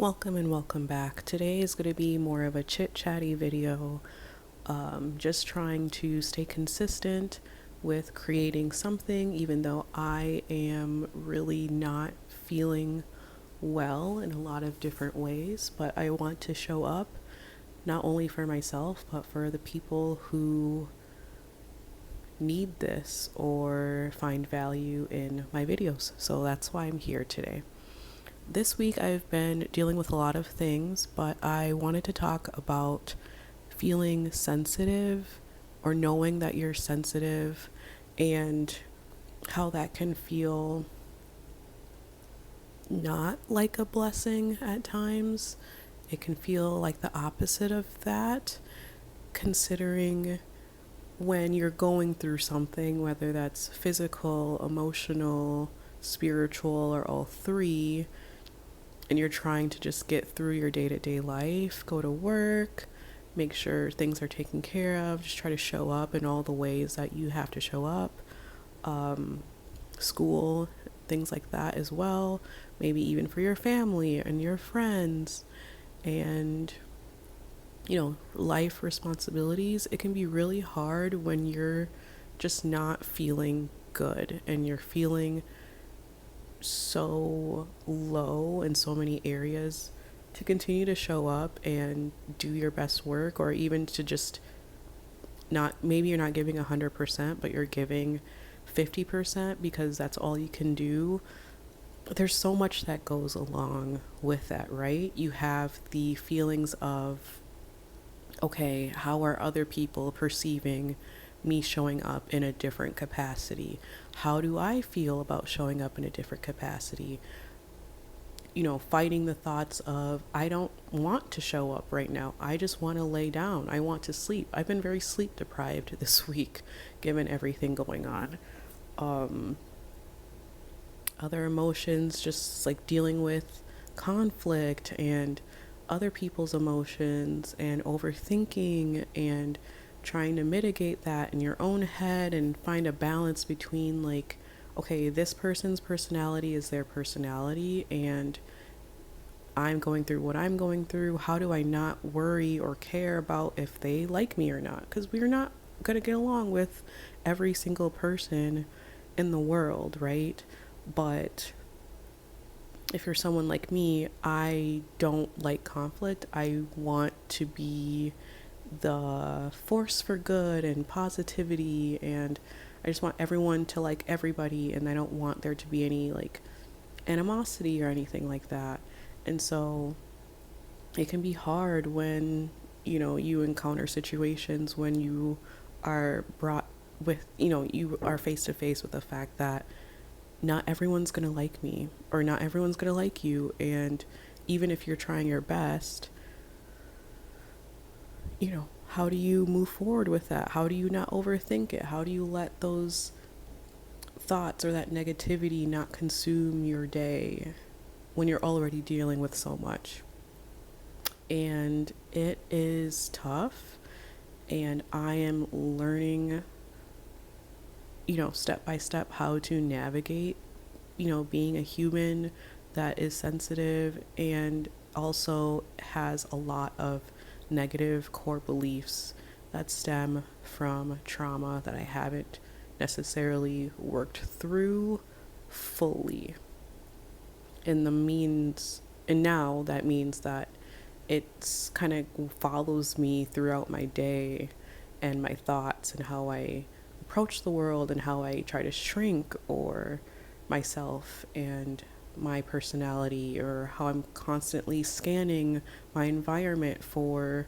Welcome and welcome back. Today is going to be more of a chit-chatty video, just trying to stay consistent with creating something even though I am really not feeling well in a lot of different ways, but I want to show up not only for myself but for the people who need this or find value in my videos. So that's why I'm here today. This week I've been dealing with a lot of things, but I wanted to talk about feeling sensitive or knowing that you're sensitive and how that can feel not like a blessing at times. It can feel like the opposite of that, considering when you're going through something, whether that's physical, emotional, spiritual, or all three, and you're trying to just get through your day-to-day life, go to work, make sure things are taken care of, just try to show up in all the ways that you have to show up, school, things like that as well, maybe even for your family and your friends, and life responsibilities. It can be really hard when you're just not feeling good and you're feeling so low in so many areas to continue to show up and do your best work, or even to just not, maybe you're not giving 100%, but you're giving 50% because that's all you can do. There's so much that goes along with that, right? You have the feelings of, okay, how are other people perceiving me showing up in a different capacity? How do I feel about showing up in a different capacity? Fighting the thoughts of, I don't want to show up right now. I just want to lay down. I want to sleep. I've been very sleep deprived this week, given everything going on. Other emotions, just like dealing with conflict and other people's emotions and overthinking and trying to mitigate that in your own head and find a balance between, like, okay, this person's personality is their personality and I'm going through what I'm going through. How do I not worry or care about if they like me or not? Because we're not going to get along with every single person in the world, right? But if you're someone like me, I don't like conflict. I want to be the force for good and positivity, and I just want everyone to like everybody, and I don't want there to be any like animosity or anything like that. And so it can be hard when you encounter situations when you are brought with you are face to face with the fact that not everyone's going to like me or not everyone's going to like you. And even if you're trying your best, how do you move forward with that? How do you not overthink it? How do you let those thoughts or that negativity not consume your day when you're already dealing with so much? And it is tough. And I am learning, step by step how to navigate, being a human that is sensitive and also has a lot of negative core beliefs that stem from trauma that I haven't necessarily worked through fully. And now that means that it's kind of follows me throughout my day and my thoughts and how I approach the world and how I try to shrink or myself and my personality, or how I'm constantly scanning my environment for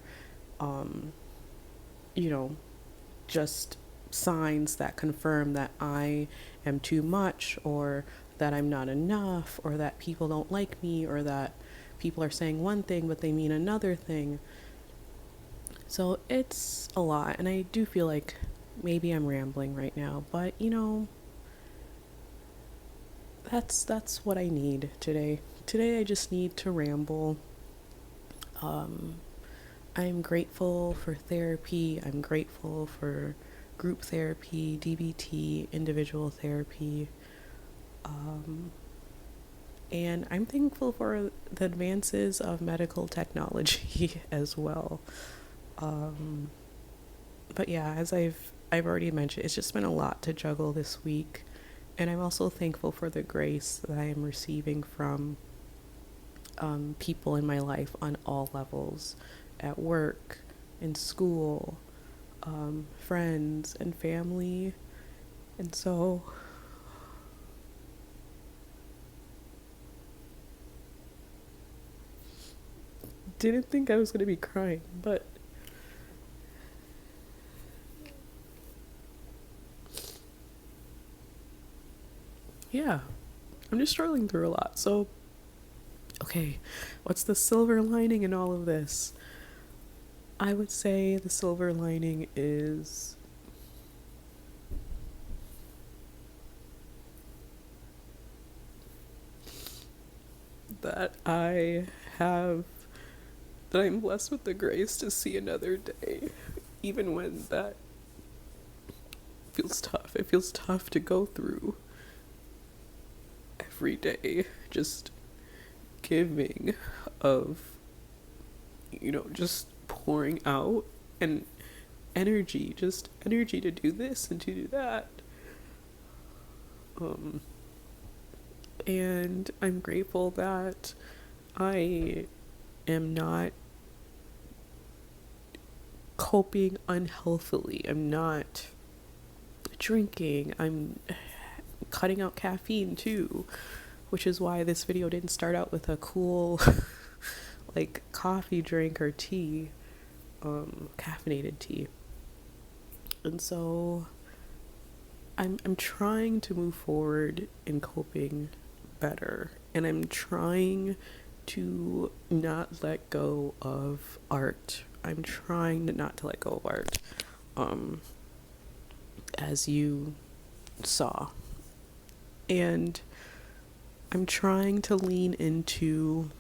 just signs that confirm that I am too much, or that I'm not enough, or that people don't like me, or that people are saying one thing but they mean another thing. So it's a lot, and I do feel like maybe I'm rambling right now, but that's what I need today. Today I just need to ramble. I'm grateful for therapy. I'm grateful for group therapy, DBT, individual therapy. And I'm thankful for the advances of medical technology as well. Um, but yeah, as I've already mentioned, it's just been a lot to juggle this week. And I'm also thankful for the grace that I am receiving from people in my life on all levels, at work, in school, friends, and family. And so, didn't think I was going to be crying, but yeah, I'm just struggling through a lot. So, okay, what's the silver lining in all of this? I would say the silver lining is that have that I'm blessed with the grace to see another day, even when that feels tough. It feels tough to go through every day, just giving of, just pouring out and energy, just energy to do this and to do that. Um, and I'm grateful that I am not coping unhealthily. I'm not drinking. I'm cutting out caffeine too, which is why this video didn't start out with a cool like coffee drink or tea, caffeinated tea. And so I'm trying to move forward in coping better, and I'm trying to not let go of art. I'm trying to not to let go of art. Um as you saw. And I'm trying to lean into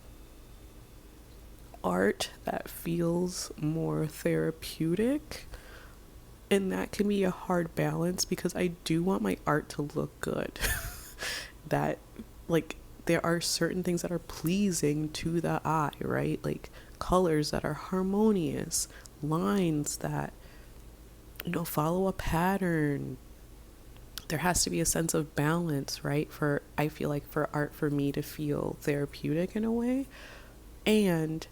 art that feels more therapeutic. And that can be a hard balance because I do want my art to look good. That, like, there are certain things that are pleasing to the eye, right? Like colors that are harmonious, lines that, follow a pattern. There has to be a sense of balance, right? I feel like for art for me to feel therapeutic in a way. And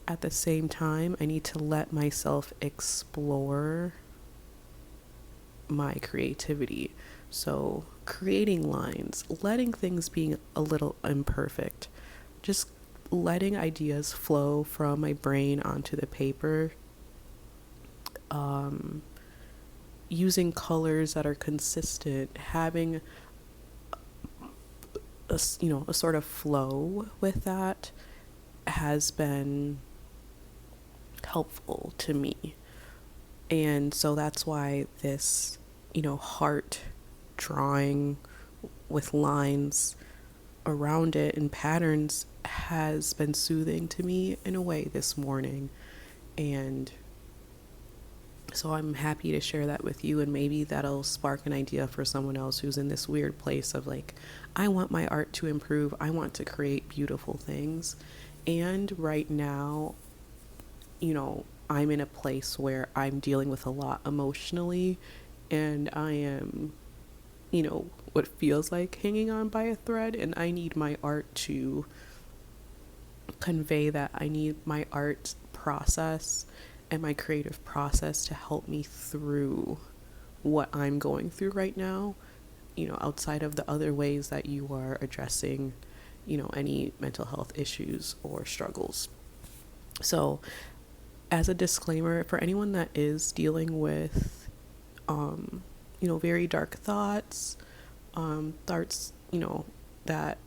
at the same time, I need to let myself explore my creativity. So, creating lines, letting things being a little imperfect, just letting ideas flow from my brain onto the paper, using colors that are consistent, having a sort of flow with that has been helpful to me. And so that's why this, heart drawing with lines around it and patterns has been soothing to me in a way this morning. And so I'm happy to share that with you, and maybe that'll spark an idea for someone else who's in this weird place of like, I want my art to improve. I want to create beautiful things. And right now, I'm in a place where I'm dealing with a lot emotionally, and I am, what feels like hanging on by a thread, and I need my art to convey that. I need my art process and my creative process to help me through what I'm going through right now, outside of the other ways that you are addressing, any mental health issues or struggles. So, as a disclaimer, for anyone that is dealing with, very dark thoughts, that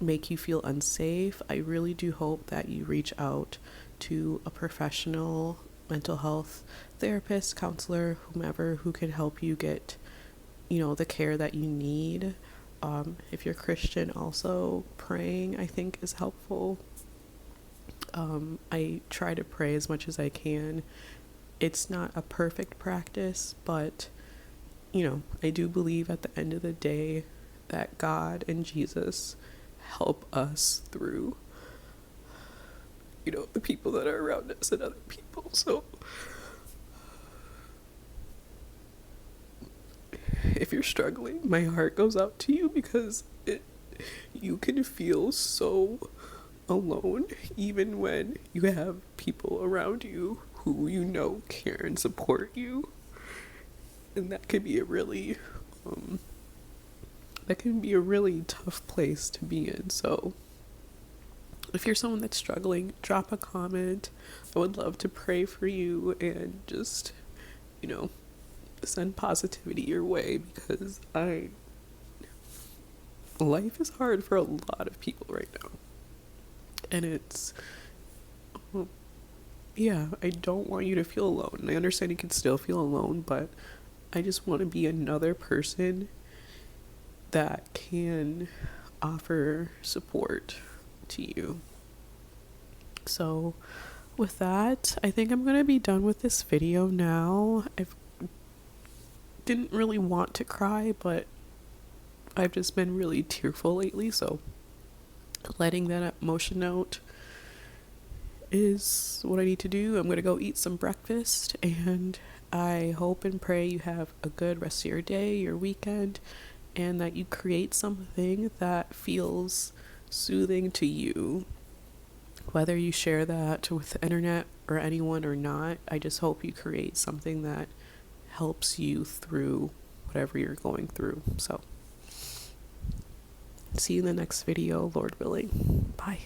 make you feel unsafe, I really do hope that you reach out to a professional mental health therapist, counselor, whomever, who can help you get, the care that you need. If you're Christian, also praying, I think, is helpful. I try to pray as much as I can. It's not a perfect practice, but, I do believe at the end of the day that God and Jesus help us through, the people that are around us and other people. So if you're struggling, my heart goes out to you, because you can feel so alone even when you have people around you who care and support you. And that can be a really tough place to be in. So if you're someone that's struggling, drop a comment. I would love to pray for you and just, send positivity your way, because life is hard for a lot of people right now. And it's, I don't want you to feel alone. I understand you can still feel alone, but I just want to be another person that can offer support to you. So with that, I think I'm going to be done with this video now. I didn't really want to cry, but I've just been really tearful lately, so letting that emotion out is what I need to do. I'm going to go eat some breakfast, and I hope and pray you have a good rest of your day, your weekend, and that you create something that feels soothing to you. Whether you share that with the internet or anyone or not, I just hope you create something that helps you through whatever you're going through. So, see you in the next video, Lord willing. Bye.